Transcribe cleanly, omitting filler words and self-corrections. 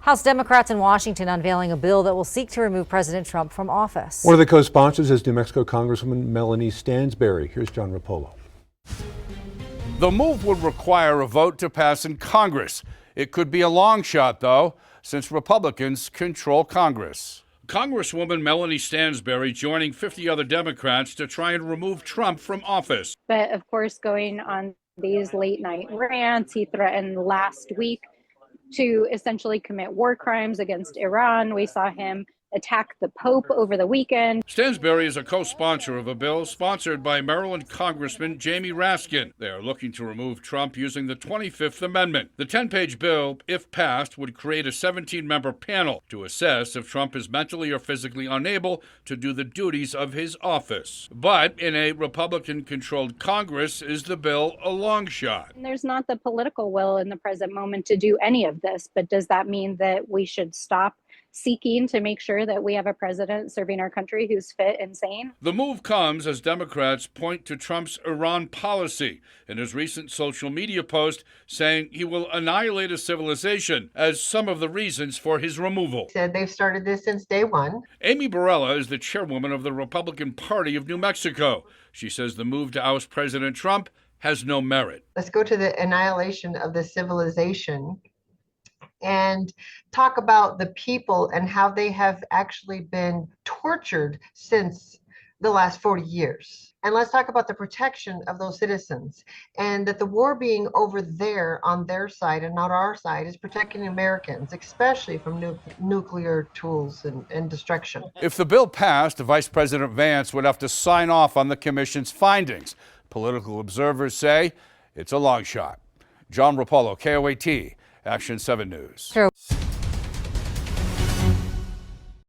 House Democrats in Washington unveiling a bill that will seek to remove President Trump from office. One of the co-sponsors is New Mexico Congresswoman Melanie Stansbury. Here's John Rapolo. The move would require a vote to pass in Congress. It could be a long shot, though, since Republicans control Congress. Congresswoman Melanie Stansbury joining 50 other Democrats to try and remove Trump from office. But of course, going on these late night rants, he threatened last week to essentially commit war crimes against Iran. We saw him attack the Pope over the weekend. Stansbury is a co-sponsor of a bill sponsored by Maryland Congressman Jamie Raskin. They are looking to remove Trump using the 25th Amendment. The 10-page bill, if passed, would create a 17-member panel to assess if Trump is mentally or physically unable to do the duties of his office. But in a Republican-controlled Congress, is the bill a long shot? There's not the political will in the present moment to do any of this, but does that mean that we should stop seeking to make sure that we have a president serving our country who's fit and sane? The move comes as Democrats point to Trump's Iran policy in his recent social media post saying he will annihilate a civilization as some of the reasons for his removal. Said they've started this since day one. Amy Barella is the chairwoman of the Republican Party of New Mexico. She says the move to oust President Trump has no merit. Let's go to the annihilation of the civilization and talk about the people and how they have actually been tortured since the last 40 years. And let's talk about the protection of those citizens, and that the war being over there on their side and not our side is protecting Americans, especially from nuclear tools and destruction. If the bill passed, Vice President Vance would have to sign off on the commission's findings. Political observers say it's a long shot. John Rapolo, KOAT, Action 7 News. True.